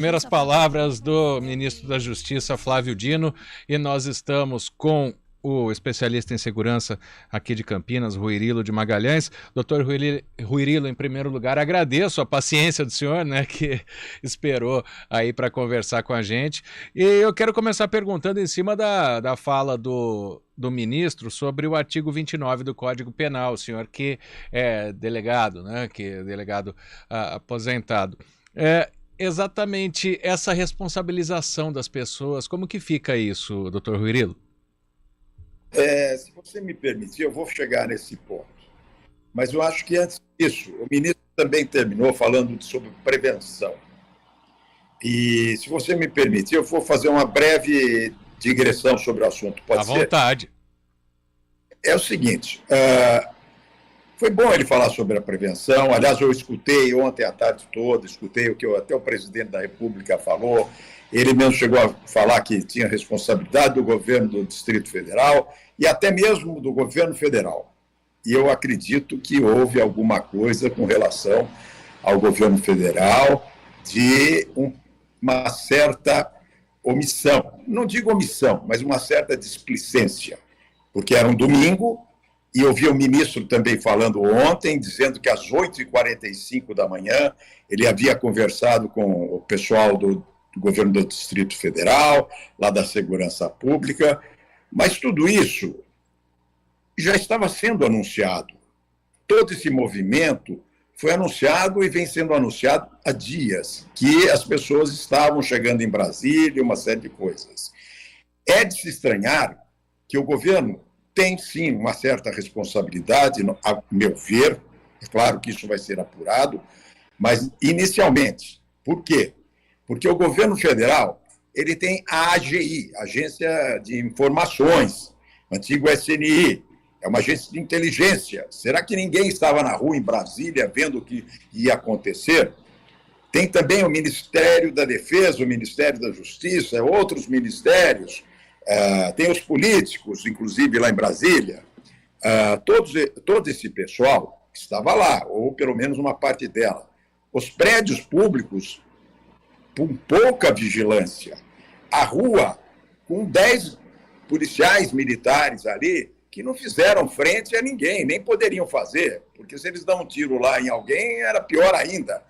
Primeiras palavras do ministro da Justiça, Flávio Dino, e nós estamos com o especialista em segurança aqui de Campinas, Ruirilo de Magalhães. Doutor Ruirilo, em primeiro lugar, agradeço a paciência do senhor, né, que esperou aí para conversar com a gente. E eu quero começar perguntando em cima da fala do ministro sobre o artigo 29 do Código Penal, o senhor que é delegado, né, que é delegado aposentado. Exatamente essa responsabilização das pessoas, como que fica isso, doutor Ruirilo? Se você me permitir, eu vou chegar nesse ponto. Mas eu acho que antes disso, o ministro também terminou falando sobre prevenção. E, se você me permitir, eu vou fazer uma breve digressão sobre o assunto. Pode ser? À vontade. É o seguinte, foi bom ele falar sobre a prevenção. Aliás, eu escutei ontem à tarde toda, escutei o que até o presidente da República falou. Ele mesmo chegou a falar que tinha responsabilidade do governo do Distrito Federal e até mesmo do governo federal. E eu acredito que houve alguma coisa com relação ao governo federal de uma certa omissão. Não digo omissão, mas uma certa displicência. Porque era um domingo e eu vi o ministro também falando ontem, dizendo que às 8h45 da manhã ele havia conversado com o pessoal do governo do Distrito Federal, lá da Segurança Pública, mas tudo isso já estava sendo anunciado. Todo esse movimento foi anunciado e vem sendo anunciado há dias, que as pessoas estavam chegando em Brasília, uma série de coisas. É de se estranhar que o governo tem, sim, uma certa responsabilidade, a meu ver, é claro que isso vai ser apurado, mas inicialmente. Por quê? Porque o governo federal ele tem a AGI, Agência de Informações, antigo SNI, é uma agência de inteligência. Será que ninguém estava na rua em Brasília vendo o que ia acontecer? Tem também o Ministério da Defesa, o Ministério da Justiça, outros ministérios, tem os políticos, inclusive lá em Brasília. Todo esse pessoal estava lá, ou pelo menos uma parte dela. Os prédios públicos com pouca vigilância. A rua, com 10 policiais militares ali, que não fizeram frente a ninguém, nem poderiam fazer, porque se eles dão um tiro lá em alguém, era pior ainda.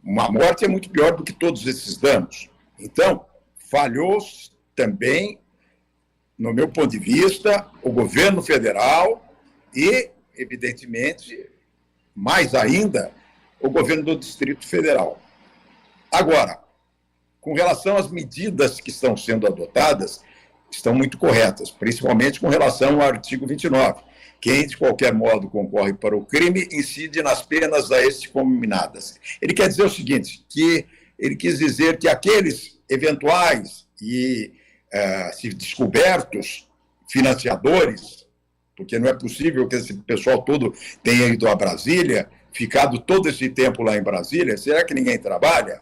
Uma morte é muito pior do que todos esses danos. Então, falhou também, no meu ponto de vista, o governo federal e, evidentemente, mais ainda, o governo do Distrito Federal. Agora, com relação às medidas que estão sendo adotadas, estão muito corretas, principalmente com relação ao artigo 29. Quem, de qualquer modo, concorre para o crime, incide nas penas a este combinadas. Ele quer dizer o seguinte, que ele quis dizer que aqueles eventuais e, se descobertos, financiadores, porque não é possível que esse pessoal todo tenha ido a Brasília, ficado todo esse tempo lá em Brasília, será que ninguém trabalha?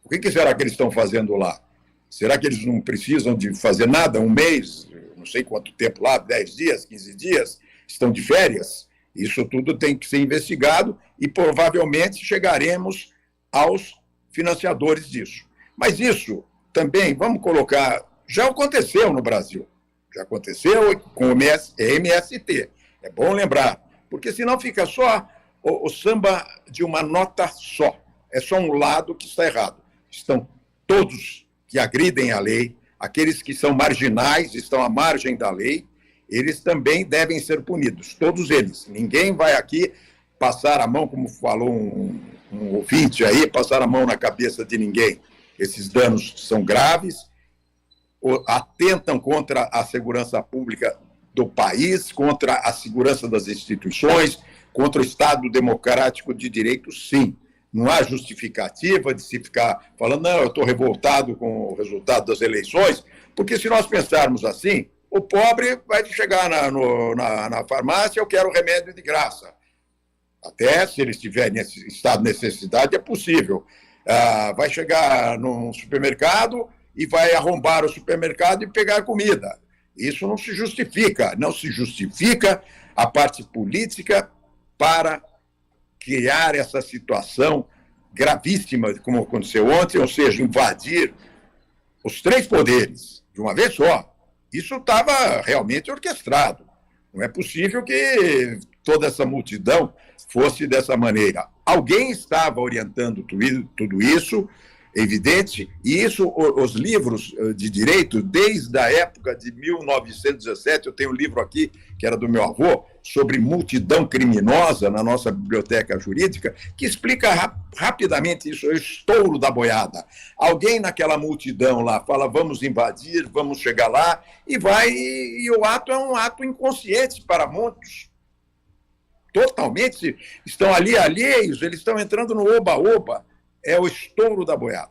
O que será que eles estão fazendo lá? Será que eles não precisam de fazer nada? Um mês, não sei quanto tempo lá, 10 dias, 15 dias, estão de férias? Isso tudo tem que ser investigado e provavelmente chegaremos aos financiadores disso. Mas isso também, vamos colocar, já aconteceu no Brasil. Já aconteceu com o MST. É bom lembrar, porque senão fica só o samba de uma nota só. É só um lado que está errado. Estão todos que agridem a lei, aqueles que são marginais, estão à margem da lei, eles também devem ser punidos, todos eles. Ninguém vai aqui passar a mão, como falou um ouvinte aí, passar a mão na cabeça de ninguém. Esses danos são graves, atentam contra a segurança pública do país, contra a segurança das instituições, contra o Estado democrático de direito, sim. Não há justificativa de se ficar falando, não, eu estou revoltado com o resultado das eleições, porque se nós pensarmos assim, o pobre vai chegar na farmácia, eu quero remédio de graça. Até se eles tiverem esse estado de necessidade, é possível. Vai chegar num supermercado e vai arrombar o supermercado e pegar comida. Isso não se justifica. Não se justifica a parte política para criar essa situação gravíssima, como aconteceu ontem, ou seja, invadir os três poderes de uma vez só. Isso estava realmente orquestrado. Não é possível que toda essa multidão fosse dessa maneira. Alguém estava orientando tudo isso, evidente, e isso, os livros de direito, desde a época de 1917, eu tenho um livro aqui, que era do meu avô, sobre multidão criminosa na nossa biblioteca jurídica, que explica rapidamente isso, o estouro da boiada. Alguém naquela multidão lá fala, vamos invadir, vamos chegar lá, e vai, e o ato é um ato inconsciente para muitos. Totalmente, estão ali alheios, eles estão entrando no oba-oba. É o estouro da boiada.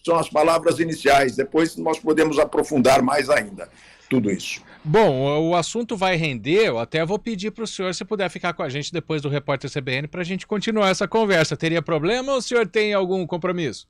São as palavras iniciais, depois nós podemos aprofundar mais ainda tudo isso. Bom, o assunto vai render, eu até vou pedir para o senhor se puder ficar com a gente depois do Repórter CBN para a gente continuar essa conversa. Teria problema ou o senhor tem algum compromisso?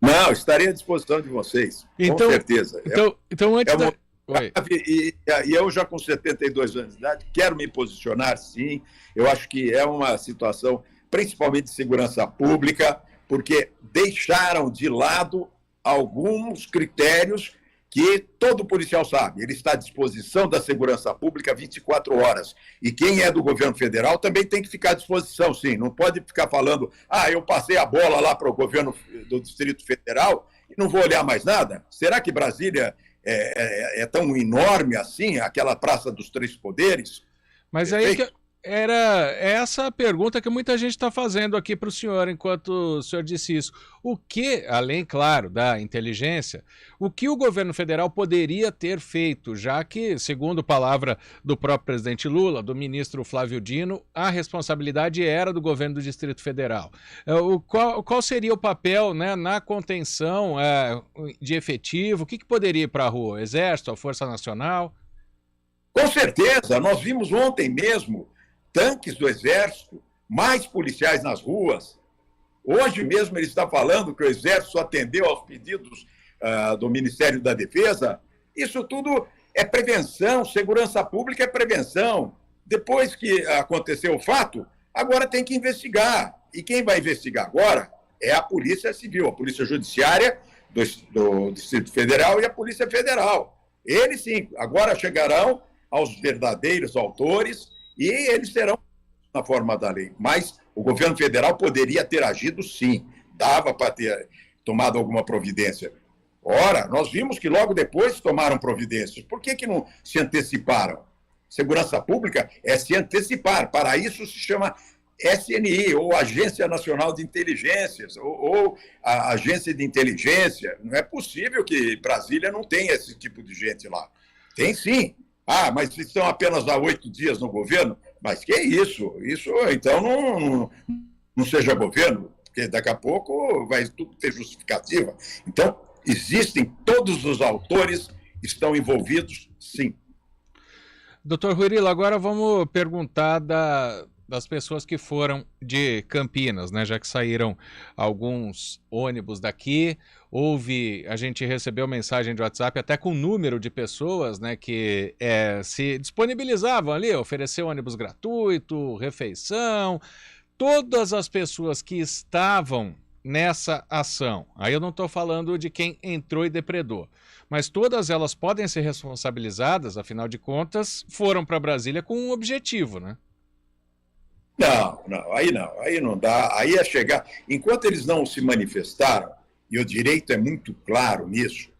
Não, estarei à disposição de vocês, então, com certeza. Então antes da... Oi. E eu já com 72 anos de idade quero me posicionar, sim. Eu acho que é uma situação, principalmente de segurança pública, porque deixaram de lado alguns critérios que todo policial sabe. Ele está à disposição da segurança pública 24 horas. E quem é do governo federal também tem que ficar à disposição, sim. Não pode ficar falando, eu passei a bola lá para o governo do Distrito Federal e não vou olhar mais nada. Será que Brasília é tão enorme assim, aquela Praça dos Três Poderes? Mas aí que era essa a pergunta que muita gente está fazendo aqui para o senhor, enquanto o senhor disse isso. O que, além, claro, da inteligência, o que o governo federal poderia ter feito, já que, segundo palavra do próprio presidente Lula, do ministro Flávio Dino, a responsabilidade era do governo do Distrito Federal. Qual seria o papel, né, na contenção de efetivo? O que poderia ir para a rua? O Exército, a Força Nacional? Com certeza, nós vimos ontem mesmo tanques do Exército, mais policiais nas ruas. Hoje mesmo ele está falando que o Exército atendeu aos pedidos do Ministério da Defesa. Isso tudo é prevenção, segurança pública é prevenção. Depois que aconteceu o fato, agora tem que investigar. E quem vai investigar agora é a Polícia Civil, a Polícia Judiciária do Distrito Federal e a Polícia Federal. Eles sim, agora chegarão aos verdadeiros autores e eles serão na forma da lei. Mas o governo federal poderia ter agido, sim. Dava para ter tomado alguma providência. Ora, nós vimos que logo depois tomaram providências. Por que não se anteciparam? Segurança pública é se antecipar. Para isso se chama SNI, ou Agência Nacional de Inteligências, ou a Agência de Inteligência. Não é possível que Brasília não tenha esse tipo de gente lá. Tem sim. Mas estão apenas há 8 dias no governo? Mas que é isso? Isso, então, não seja governo, porque daqui a pouco vai tudo ter justificativa. Então, existem, todos os autores estão envolvidos, sim. Doutor Ruirilo, agora vamos perguntar das pessoas que foram de Campinas, né? Já que saíram alguns ônibus daqui, a gente recebeu mensagem de WhatsApp até com o número de pessoas, né, que se disponibilizavam ali, oferecer ônibus gratuito, refeição, todas as pessoas que estavam nessa ação. Aí eu não estou falando de quem entrou e depredou, mas todas elas podem ser responsabilizadas, afinal de contas, foram para Brasília com um objetivo, né? Aí não dá, aí é chegar, enquanto eles não se manifestaram, e o direito é muito claro nisso,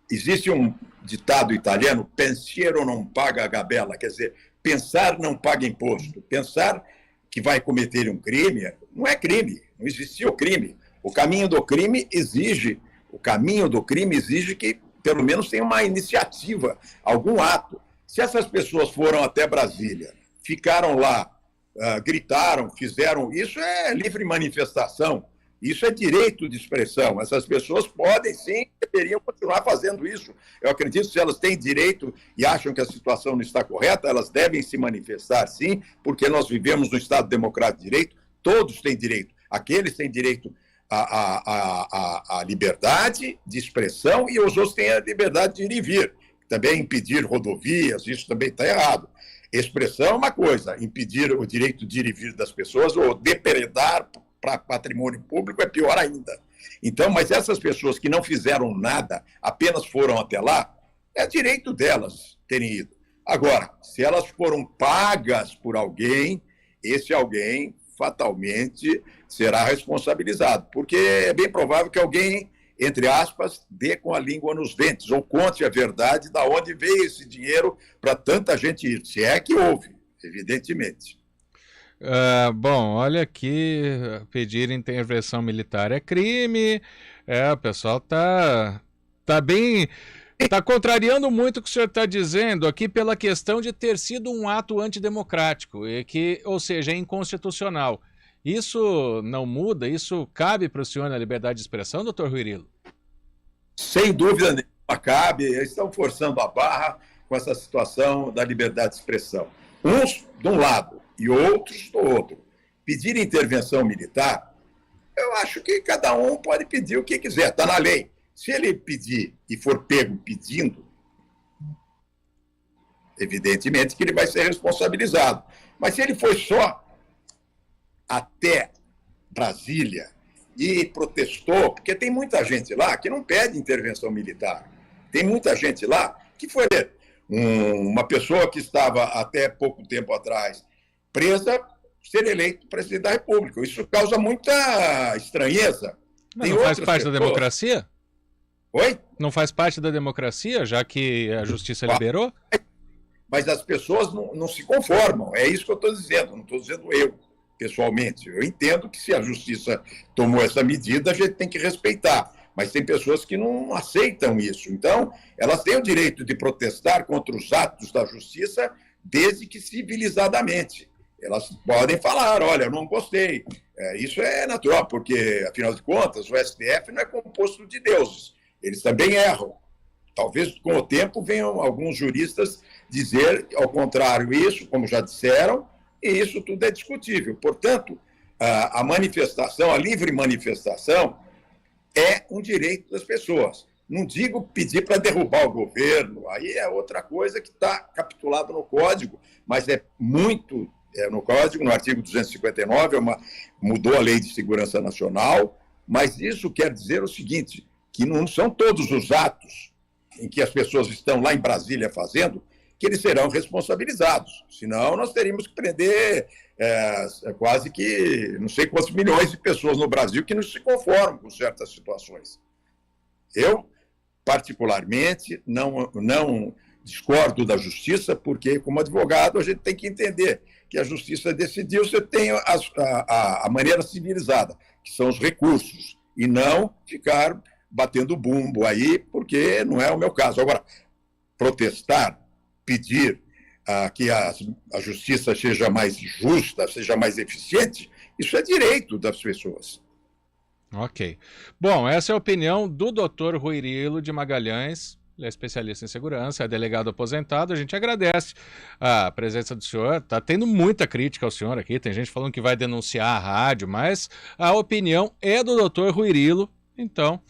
existe um ditado italiano, pensiero non paga gabella, quer dizer, pensar não paga imposto, pensar que vai cometer um crime, não é crime, não existia o crime, o caminho do crime exige que pelo menos tenha uma iniciativa, algum ato. Se essas pessoas foram até Brasília, ficaram lá, gritaram, fizeram... Isso é livre manifestação, isso é direito de expressão. Essas pessoas podem, sim, deveriam continuar fazendo isso. Eu acredito que se elas têm direito e acham que a situação não está correta, elas devem se manifestar, sim, porque nós vivemos no Estado Democrático de Direito, todos têm direito. Aqueles têm direito à liberdade de expressão e os outros têm a liberdade de ir e vir. Também impedir rodovias, isso também está errado. Expressão é uma coisa, impedir o direito de ir e vir das pessoas ou depredar para patrimônio público é pior ainda. Então, mas essas pessoas que não fizeram nada, apenas foram até lá, é direito delas terem ido. Agora, se elas foram pagas por alguém, esse alguém fatalmente será responsabilizado, porque é bem provável que alguém, entre aspas, dê com a língua nos dentes ou conte a verdade de onde veio esse dinheiro para tanta gente ir, se é que houve, evidentemente. Bom, olha aqui, pedir intervenção militar é crime, o pessoal tá contrariando muito o que o senhor está dizendo aqui pela questão de ter sido um ato antidemocrático, ou seja, é inconstitucional. Isso não muda? Isso cabe para o senhor na liberdade de expressão, doutor Ruirilo? Sem dúvida nenhuma cabe, eles estão forçando a barra com essa situação da liberdade de expressão. Uns de um lado e outros do outro. Pedir intervenção militar, eu acho que cada um pode pedir o que quiser, está na lei. Se ele pedir e for pego pedindo, evidentemente que ele vai ser responsabilizado. Mas se ele foi só até Brasília e protestou, porque tem muita gente lá que não pede intervenção militar. Tem muita gente lá que foi uma pessoa que estava até pouco tempo atrás presa, ser eleito presidente da República. Isso causa muita estranheza. Mas não faz parte da democracia? Oi? Não faz parte da democracia, já que a justiça liberou? Mas as pessoas não se conformam. É isso que eu estou dizendo. Não estou dizendo eu, pessoalmente. Eu entendo que se a justiça tomou essa medida, a gente tem que respeitar. Mas tem pessoas que não aceitam isso. Então, elas têm o direito de protestar contra os atos da justiça, desde que civilizadamente. Elas podem falar, olha, eu não gostei. Isso é natural, porque, afinal de contas, o STF não é composto de deuses. Eles também erram. Talvez, com o tempo, venham alguns juristas dizer, ao contrário, isso, como já disseram, e isso tudo é discutível. Portanto, a manifestação, a livre manifestação, é um direito das pessoas. Não digo pedir para derrubar o governo, aí é outra coisa que está capitulado no Código, mas é muito... no Código, no artigo 259, mudou a Lei de Segurança Nacional, mas isso quer dizer o seguinte, que não são todos os atos em que as pessoas estão lá em Brasília fazendo que eles serão responsabilizados. Senão, nós teríamos que prender quase que não sei quantos milhões de pessoas no Brasil que não se conformam com certas situações. Eu, particularmente, não discordo da justiça, porque, como advogado, a gente tem que entender que a justiça decidiu, você tem a maneira civilizada, que são os recursos, e não ficar batendo bumbo aí, porque não é o meu caso. Agora, protestar, pedir que a justiça seja mais justa, seja mais eficiente, isso é direito das pessoas. Ok. Bom, essa é a opinião do Dr. Ruirilo de Magalhães. Ele é especialista em segurança, é delegado aposentado. A gente agradece a presença do senhor. Está tendo muita crítica ao senhor aqui. Tem gente falando que vai denunciar a rádio, mas a opinião é do Dr. Ruirilo. Então,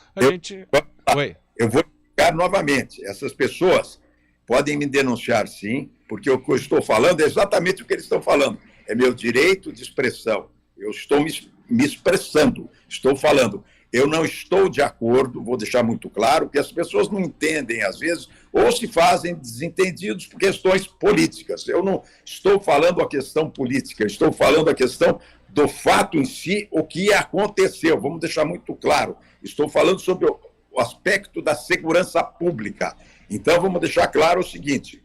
Eu vou explicar novamente. Essas pessoas podem me denunciar, sim, porque o que eu estou falando é exatamente o que eles estão falando. É meu direito de expressão. Eu estou me expressando. Estou falando. Eu não estou de acordo, vou deixar muito claro, que as pessoas não entendem, às vezes, ou se fazem desentendidos por questões políticas. Eu não estou falando a questão política, estou falando a questão do fato em si, o que aconteceu. Vamos deixar muito claro. Estou falando sobre o aspecto da segurança pública. Então, vamos deixar claro o seguinte,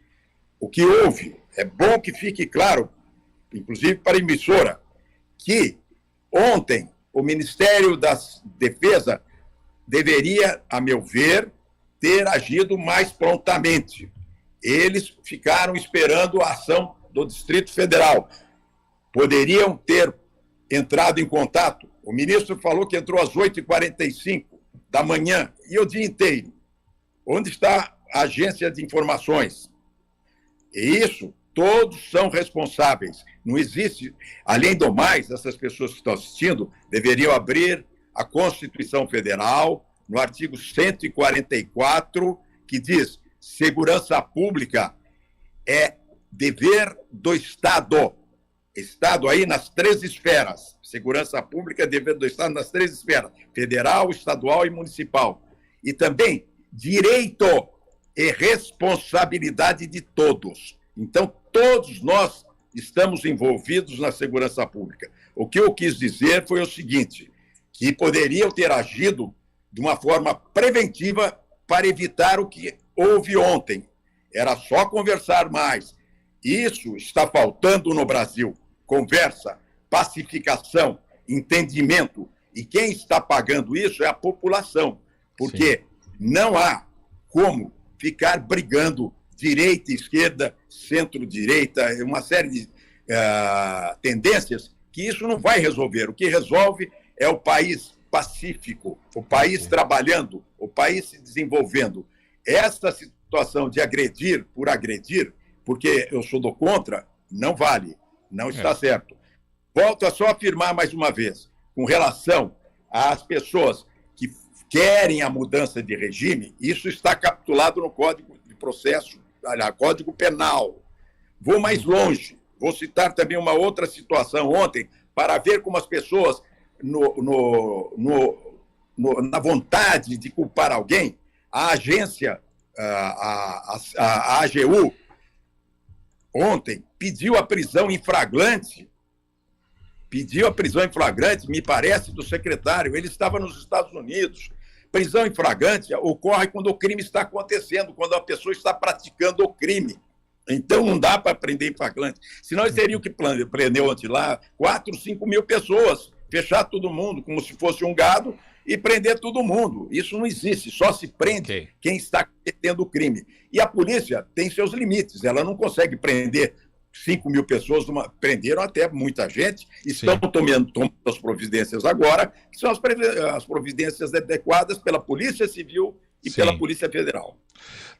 o que houve, é bom que fique claro, inclusive para a emissora, que ontem o Ministério da Defesa deveria, a meu ver, ter agido mais prontamente. Eles ficaram esperando a ação do Distrito Federal. Poderiam ter entrado em contato. O ministro falou que entrou às 8h45 da manhã, e o dia inteiro. Onde está a agência de informações? E isso, todos são responsáveis. Não existe, além do mais, essas pessoas que estão assistindo deveriam abrir a Constituição Federal, no artigo 144, que diz: segurança pública é dever do Estado. Estado aí nas 3 esferas. Segurança pública é dever do Estado nas 3 esferas. Federal, estadual e municipal. E também direito e responsabilidade de todos. Então, todos nós estamos envolvidos na segurança pública. O que eu quis dizer foi o seguinte, que poderiam ter agido de uma forma preventiva para evitar o que houve ontem. Era só conversar mais. Isso está faltando no Brasil. Conversa, pacificação, entendimento. E quem está pagando isso é a população. Porque não há como ficar brigando direita, esquerda, centro-direita, uma série de tendências que isso não vai resolver. O que resolve é o país pacífico, o país trabalhando, o país se desenvolvendo. Essa situação de agredir por agredir, porque eu sou do contra, não vale, não está certo. Volto a só afirmar mais uma vez, com relação às pessoas que querem a mudança de regime, isso está capitulado no Código de Processo, Código Penal. Vou mais longe, vou citar também uma outra situação ontem, para ver como as pessoas, na vontade de culpar alguém, a agência, a AGU, ontem, pediu a prisão em flagrante, me parece, do secretário. Ele estava nos Estados Unidos. Prisão em flagrante ocorre quando o crime está acontecendo, quando a pessoa está praticando o crime. Então, não dá para prender em flagrante. Senão, eles teriam que prender ontem lá 4, 5 mil pessoas, fechar todo mundo, como se fosse um gado, e prender todo mundo. Isso não existe, só se prende quem está cometendo o crime. E a polícia tem seus limites, ela não consegue prender 5 mil pessoas, prenderam até muita gente, estão tomando as providências agora, que são as providências adequadas pela Polícia Civil e pela Polícia Federal.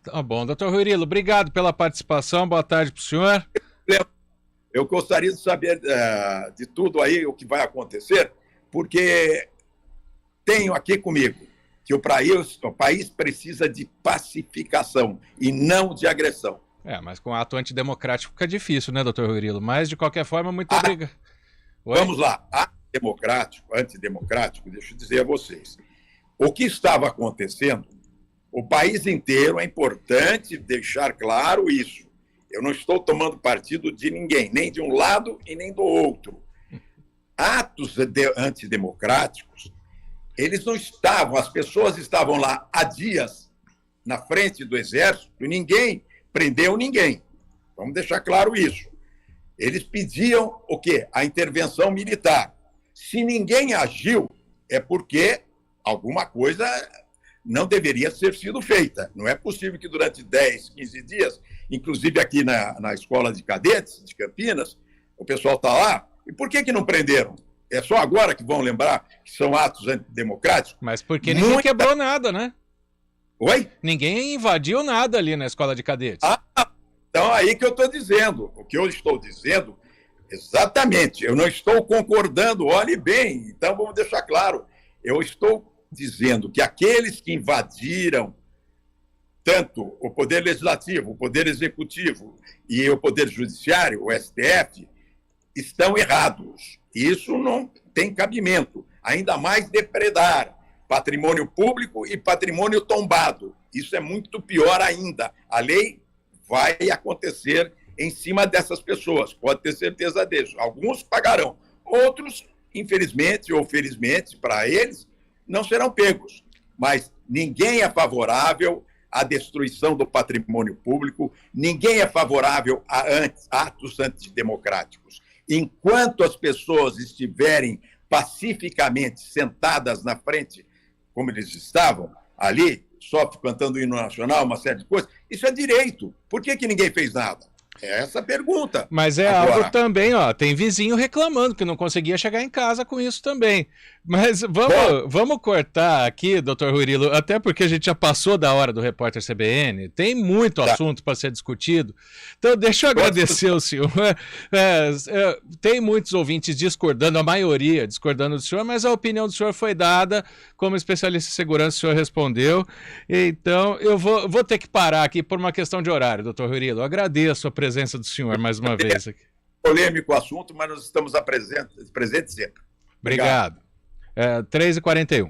Tá bom, doutor Ruirilo, obrigado pela participação, boa tarde para o senhor. Eu gostaria de saber de tudo aí o que vai acontecer, porque tenho aqui comigo que o país precisa de pacificação e não de agressão. Mas com ato antidemocrático fica difícil, né, doutor Ruirilo? Mas, de qualquer forma, muito obrigado. Vamos lá, antidemocrático, deixa eu dizer a vocês. O que estava acontecendo, o país inteiro, é importante deixar claro isso. Eu não estou tomando partido de ninguém, nem de um lado e nem do outro. Atos antidemocráticos, eles não estavam, as pessoas estavam lá há dias na frente do exército e ninguém prendeu ninguém. Vamos deixar claro isso. Eles pediam o quê? A intervenção militar. Se ninguém agiu, é porque alguma coisa não deveria ter sido feita. Não é possível que durante 10, 15 dias, inclusive aqui na Escola de Cadetes de Campinas, o pessoal está lá, e por que não prenderam? É só agora que vão lembrar que são atos antidemocráticos? Mas porque ninguém quebrou nada, né? Oi? Ninguém invadiu nada ali na Escola de Cadetes. Então aí que eu estou dizendo. O que eu estou dizendo, exatamente, eu não estou concordando, olhe bem, então vamos deixar claro. Eu estou dizendo que aqueles que invadiram tanto o Poder Legislativo, o Poder Executivo e o Poder Judiciário, o STF, estão errados. Isso não tem cabimento. Ainda mais depredar patrimônio público e patrimônio tombado. Isso é muito pior ainda. A lei vai acontecer em cima dessas pessoas, pode ter certeza disso. Alguns pagarão, outros, infelizmente ou felizmente, para eles, não serão pegos. Mas ninguém é favorável à destruição do patrimônio público, ninguém é favorável a atos antidemocráticos. Enquanto as pessoas estiverem pacificamente sentadas na frente, como eles estavam ali, só cantando o hino nacional, uma série de coisas, isso é direito. Por que ninguém fez nada? É essa a pergunta. Mas é agora algo também, tem vizinho reclamando que não conseguia chegar em casa com isso também. Mas vamos cortar aqui, doutor Ruirilo, até porque a gente já passou da hora do repórter CBN, tem muito assunto para ser discutido. Então, deixa eu agradecer o senhor. Tem muitos ouvintes discordando, a maioria discordando do senhor, mas a opinião do senhor foi dada, como especialista em segurança, o senhor respondeu. Então, eu vou ter que parar aqui por uma questão de horário, doutor Ruirilo. Agradeço a presença do senhor mais uma vez aqui. Polêmico o assunto, mas nós estamos presentes sempre. Obrigado. 3h41.